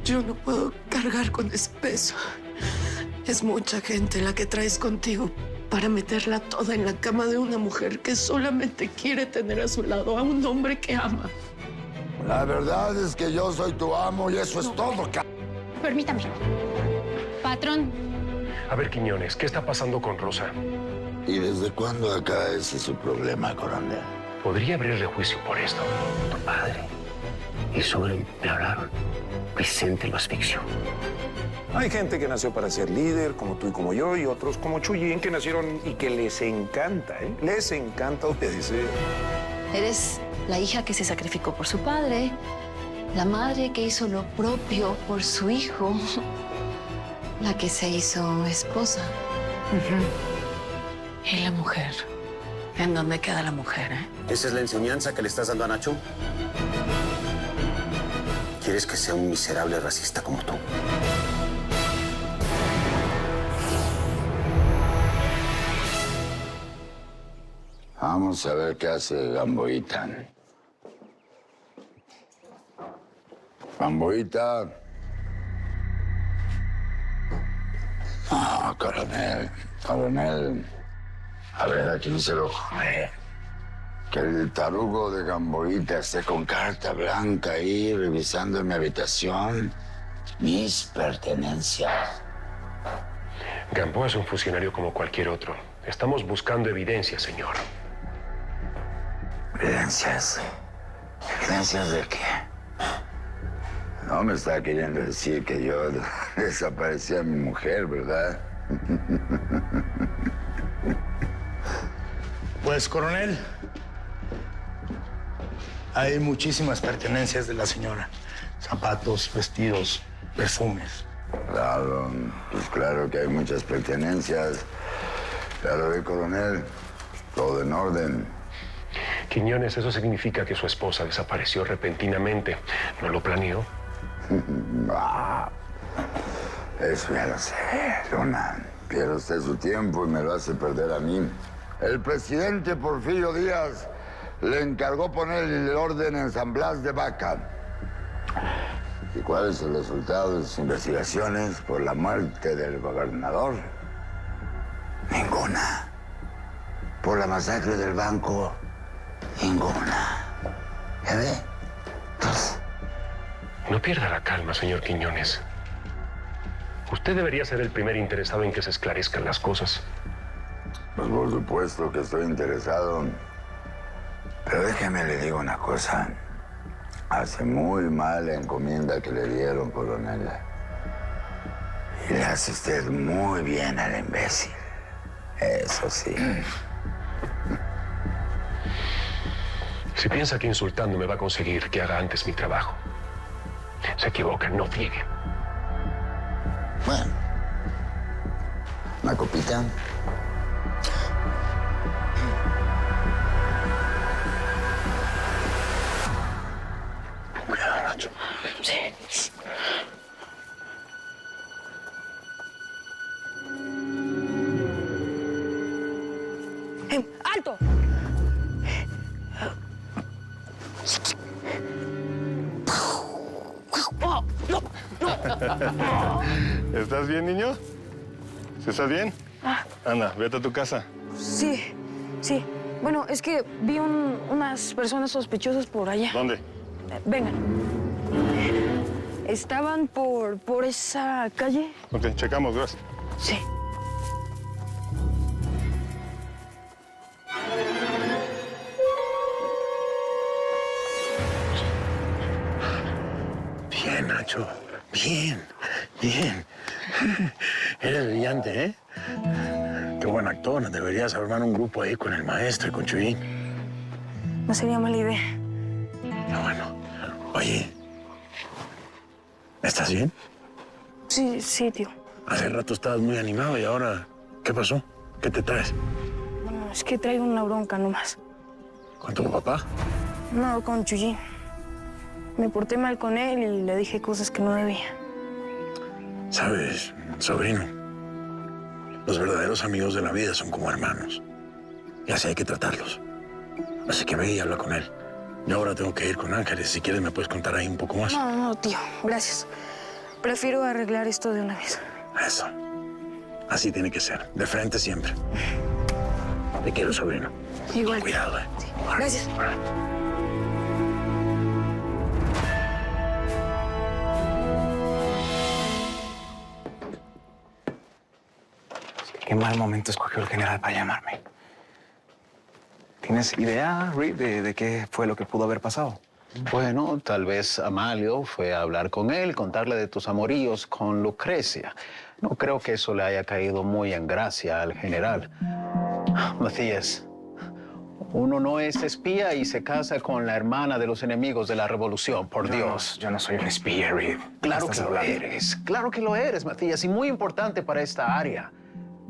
Yo no puedo cargar con ese peso. Es mucha gente la que traes contigo para meterla toda en la cama de una mujer que solamente quiere tener a su lado a un hombre que ama. La verdad es que yo soy tu amo y eso es todo, Permítame. Patrón. A ver, Quiñones, ¿qué está pasando con Rosa? ¿Y desde cuándo acá ese es su problema, coronel? Podría abrirle juicio por esto. Tu padre y sobre me hablaron. Vicente lo asfixió. Hay gente que nació para ser líder, como tú y como yo, y otros como Chuyín, que nacieron y que les encanta, ¿eh? Les encanta obedecer. Eres la hija que se sacrificó por su padre, la madre que hizo lo propio por su hijo, la que se hizo esposa. ¿Y la mujer? ¿En dónde queda la mujer, ¿Esa es la enseñanza que le estás dando a Nacho? ¿Quieres que sea un miserable racista como tú? Vamos a ver qué hace Gamboíta. Gamboíta. Ah, coronel. Coronel. A ver, aquí no se lo jode. Que el tarugo de Gamboíta esté con carta blanca ahí revisando en mi habitación mis pertenencias. Gamboa es un funcionario como cualquier otro. Estamos buscando evidencia, señor. ¿Evidencias? ¿Evidencias de qué? No me está queriendo decir que yo desaparecí a mi mujer, ¿verdad? Pues, coronel, hay muchísimas pertenencias de la señora. Zapatos, vestidos, perfumes. Claro, pues claro que hay muchas pertenencias. Claro, coronel, todo en orden. Quiñones, eso significa que su esposa desapareció repentinamente. ¿No lo planeó? Eso ya lo sé, Luna. Pierde usted su tiempo y me lo hace perder a mí. El presidente Porfirio Díaz le encargó poner el orden en San Blas de Vaca. ¿Y cuál es el resultado de sus investigaciones por la muerte del gobernador? Ninguna. Por la masacre del banco, ninguna. ¿Ya ve? Entonces... No pierda la calma, señor Quiñones. Usted debería ser el primer interesado en que se esclarezcan las cosas. Pues por supuesto que estoy interesado. Pero déjeme le digo una cosa. Hace muy mal la encomienda que le dieron, coronel. Y le hace usted muy bien al imbécil. Eso sí. Si piensa que insultándome va a conseguir que haga antes mi trabajo, se equivoca, no friegue. Bueno. ¿Una copita? Cuidado, Nacho. Sí. ¡Alto! ¡Oh, no! ¿Estás bien, niño? ¿Sí estás bien? Anda, vete a tu casa. Sí, sí. Bueno, es que vi unas personas sospechosas por allá. ¿Dónde? Vengan. Estaban por esa calle. Ok, checamos, gracias. Sí. Bien, Nacho. Bien, bien. Eres brillante, ¿eh? Qué buen actor. Deberías armar un grupo ahí con el maestro y con Chuyín. No sería mala idea. No, bueno. Oye, ¿estás bien? Sí, sí, tío. Hace rato estabas muy animado y ahora, ¿qué pasó? ¿Qué te traes? Bueno, es que traigo una bronca nomás. ¿Con tu papá? No, con Chuyín. Me porté mal con él y le dije cosas que no debía. Sabes, sobrino, los verdaderos amigos de la vida son como hermanos. Y así hay que tratarlos. Así que ve y habla con él. Yo ahora tengo que ir con Ángeles. Si quieres me puedes contar ahí un poco más. No, tío. Gracias. Prefiero arreglar esto de una vez. Eso. Así tiene que ser. De frente siempre. Te quiero, sobrino. Igual. Cuidado, Sí. Gracias. Qué mal momento escogió el general para llamarme. ¿Tienes idea, Reed, de qué fue lo que pudo haber pasado? Bueno, tal vez Amalio fue a hablar con él, contarle de tus amoríos con Lucrecia. No creo que eso le haya caído muy en gracia al general. Matías, uno no es espía y se casa con la hermana de los enemigos de la revolución, por Dios. Yo no soy un espía, Reed. Claro que lo eres. Claro que lo eres, Matías, y muy importante para esta área.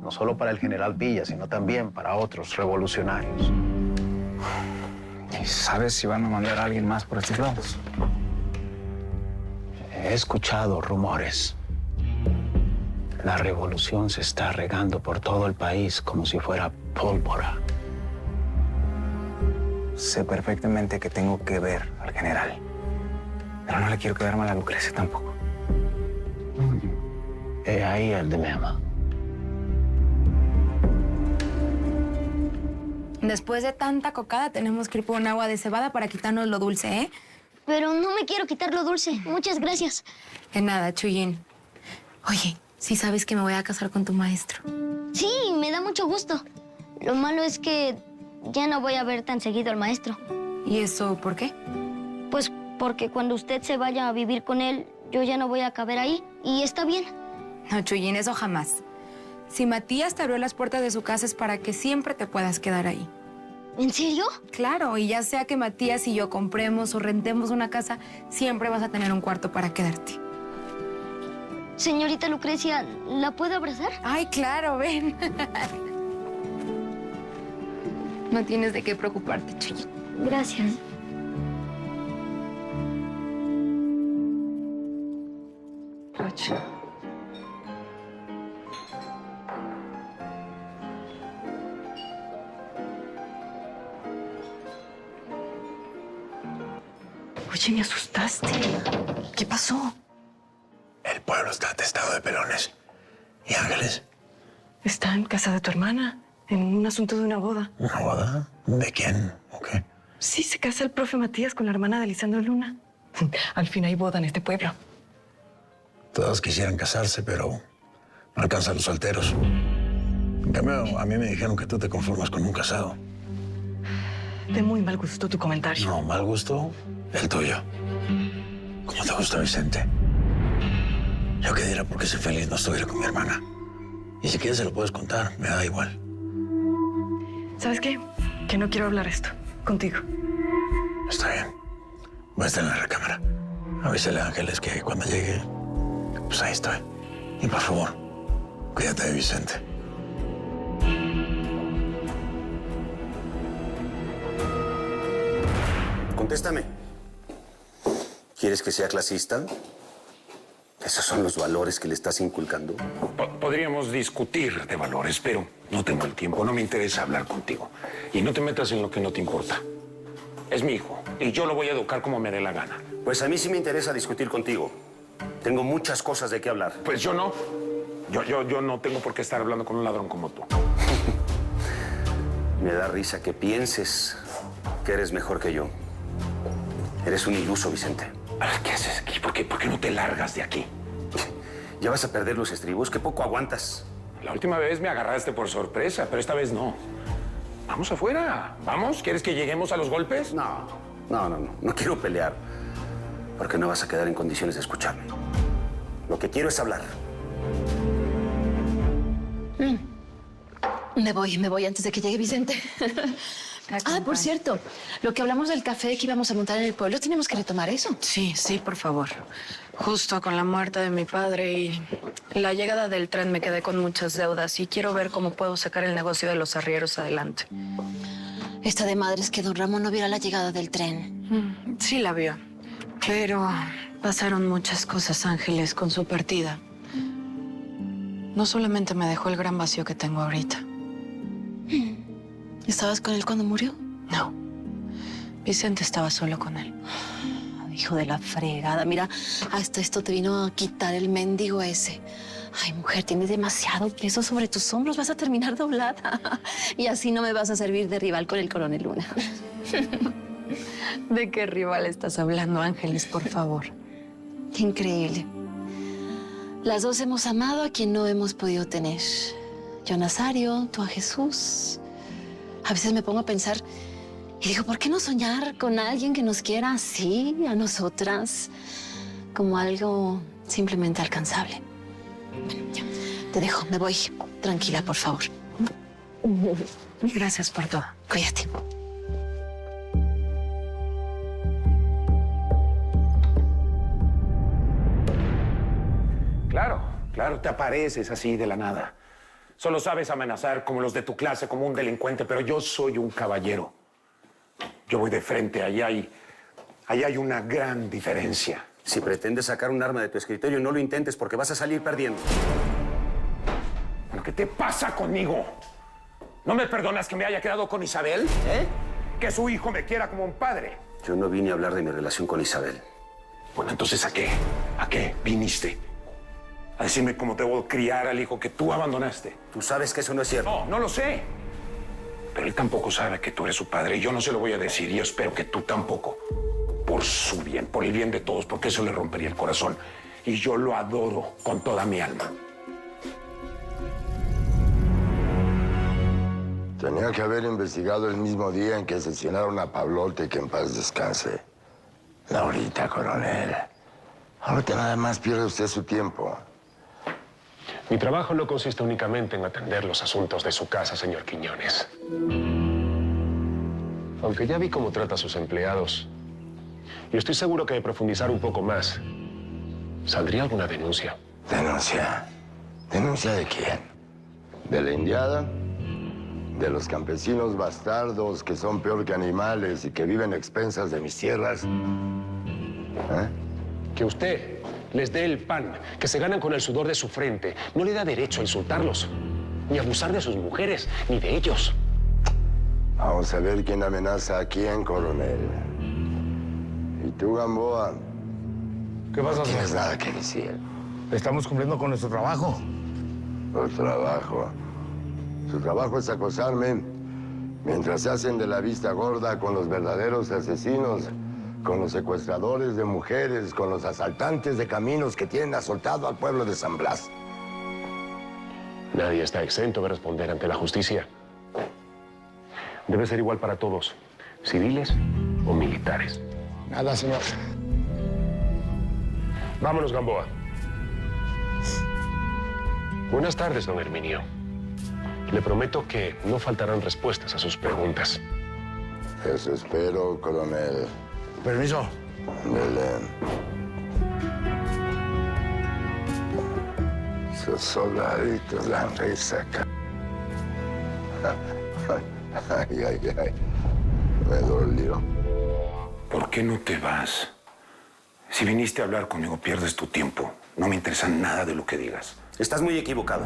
No solo para el general Villa, sino también para otros revolucionarios. ¿Y sabes si van a mandar a alguien más por estos lados? He escuchado rumores. La revolución se está regando por todo el país como si fuera pólvora. Sé perfectamente que tengo que ver al general. Pero no le quiero quedar mal a Lucrecia tampoco. He ahí el dilema. Después de tanta cocada, tenemos que ir por un agua de cebada para quitarnos lo dulce, ¿eh? Pero no me quiero quitar lo dulce. Muchas gracias. De nada, Chuyín. Oye, ¿sí sabes que me voy a casar con tu maestro? Sí, me da mucho gusto. Lo malo es que ya no voy a ver tan seguido al maestro. ¿Y eso por qué? Pues porque cuando usted se vaya a vivir con él, yo ya no voy a caber ahí. Y está bien. No, Chuyín, eso jamás. Si Matías te abrió las puertas de su casa es para que siempre te puedas quedar ahí. ¿En serio? Claro, y ya sea que Matías y yo compremos o rentemos una casa, siempre vas a tener un cuarto para quedarte. Señorita Lucrecia, ¿la puedo abrazar? Ay, claro, ven. No tienes de qué preocuparte, Chuyín. Gracias. Oye, me asustaste. ¿Qué pasó? El pueblo está atestado de pelones. ¿Y Ángeles? Está en casa de tu hermana, en un asunto de una boda. ¿Una boda? ¿De quién? ¿O qué? Sí, se casa el profe Matías con la hermana de Lisandro Luna. Al fin hay boda en este pueblo. Todos quisieran casarse, pero no alcanzan los solteros. En cambio, a mí me dijeron que tú te conformas con un casado. De muy mal gusto tu comentario. No, mal gusto el tuyo. ¿Cómo te gusta, Vicente? Yo qué diera porque soy feliz no estuviera con mi hermana. Y si quieres se lo puedes contar, me da igual. ¿Sabes qué? Que no quiero hablar esto contigo. Está bien. Voy a estar en la recámara. Avísale a Ángeles que cuando llegue, pues ahí estoy. Y por favor, cuídate de Vicente. Contéstame. ¿Quieres que sea clasista? ¿Esos son los valores que le estás inculcando? Podríamos discutir de valores, pero no tengo el tiempo. No me interesa hablar contigo. Y no te metas en lo que no te importa. Es mi hijo y yo lo voy a educar como me dé la gana. Pues a mí sí me interesa discutir contigo. Tengo muchas cosas de qué hablar. Pues yo no. Yo no tengo por qué estar hablando con un ladrón como tú. Me da risa que pienses que eres mejor que yo. Eres un iluso, Vicente. ¿Qué haces aquí? ¿Por qué no te largas de aquí? ¿Ya vas a perder los estribos? ¿Qué poco aguantas? La última vez me agarraste por sorpresa, pero esta vez no. Vamos afuera. ¿Vamos? ¿Quieres que lleguemos a los golpes? No quiero pelear. Porque no vas a quedar en condiciones de escucharme. Lo que quiero es hablar. Me voy antes de que llegue Vicente. Por cierto, lo que hablamos del café que íbamos a montar en el pueblo, ¿tenemos que retomar eso? Sí, por favor. Justo con la muerte de mi padre y la llegada del tren me quedé con muchas deudas y quiero ver cómo puedo sacar el negocio de los arrieros adelante. Está de madres que don Ramón no viera la llegada del tren. Sí la vio, pero pasaron muchas cosas, Ángeles, con su partida. No solamente me dejó el gran vacío que tengo ahorita. ¿Estabas con él cuando murió? No. Vicente estaba solo con él. hijo de la fregada. Mira, hasta esto te vino a quitar el mendigo ese. Ay, mujer, tienes demasiado peso sobre tus hombros. Vas a terminar doblada. Y así no me vas a servir de rival con el coronel Luna. ¿De qué rival estás hablando, Ángeles, por favor? Qué increíble. Las dos hemos amado a quien no hemos podido tener. Yo a Nazario, tú a Jesús. A veces me pongo a pensar y digo, ¿por qué no soñar con alguien que nos quiera así, a nosotras, como algo simplemente alcanzable? Ya, te dejo, me voy. Tranquila, por favor. Gracias por todo. Cuídate. Claro, te apareces así de la nada. Solo sabes amenazar como los de tu clase, como un delincuente, pero yo soy un caballero. Yo voy de frente, ahí hay una gran diferencia. Si pretendes sacar un arma de tu escritorio, no lo intentes porque vas a salir perdiendo. ¿Qué te pasa conmigo? ¿No me perdonas que me haya quedado con Isabel? ¿Eh? Que su hijo me quiera como un padre. Yo no vine a hablar de mi relación con Isabel. Bueno, entonces, ¿a qué? ¿A qué viniste? ¿A decirme cómo debo criar al hijo que tú abandonaste? Tú sabes que eso no es cierto. No, no lo sé. Pero él tampoco sabe que tú eres su padre y yo no se lo voy a decir y yo espero que tú tampoco. Por su bien, por el bien de todos, porque eso le rompería el corazón. Y yo lo adoro con toda mi alma. Tenía que haber investigado el mismo día en que asesinaron a Pablote, que en paz descanse. Ahorita, coronel. Ahorita nada más pierde usted su tiempo. Mi trabajo no consiste únicamente en atender los asuntos de su casa, señor Quiñones. Aunque ya vi cómo trata a sus empleados, y estoy seguro que de profundizar un poco más, ¿saldría alguna denuncia? ¿Denuncia? ¿Denuncia de quién? ¿De la indiada? ¿De los campesinos bastardos que son peor que animales y que viven a expensas de mis tierras? ¿Eh? Que usted les dé el pan que se ganan con el sudor de su frente no le da derecho a insultarlos, ni a abusar de sus mujeres, ni de ellos. Vamos a ver quién amenaza a quién, coronel. ¿Y tú, Gamboa? ¿Qué pasa? No tienes nada que decir. Estamos cumpliendo con nuestro trabajo. ¿Por trabajo? Su trabajo es acosarme mientras se hacen de la vista gorda con los verdaderos asesinos, con los secuestradores de mujeres, con los asaltantes de caminos que tienen asoltado al pueblo de San Blas. Nadie está exento de responder ante la justicia. Debe ser igual para todos, civiles o militares. Nada, señor. Vámonos, Gamboa. Buenas tardes, don Herminio. Le prometo que no faltarán respuestas a sus preguntas. Eso espero, coronel. Permiso. Belén. Esos soldaditos dan risa. Ay. Me dolió. ¿Por qué no te vas? Si viniste a hablar conmigo, pierdes tu tiempo. No me interesa nada de lo que digas. Estás muy equivocado.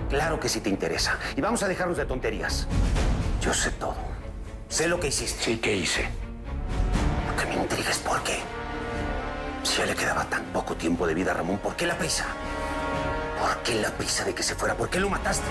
Claro que sí te interesa. Y vamos a dejarnos de tonterías. Yo sé todo. Sé lo que hiciste. Sí, ¿qué hice? Lo que me intriga es por qué. Si ya le quedaba tan poco tiempo de vida a Ramón, ¿por qué la prisa? ¿Por qué la prisa de que se fuera? ¿Por qué lo mataste?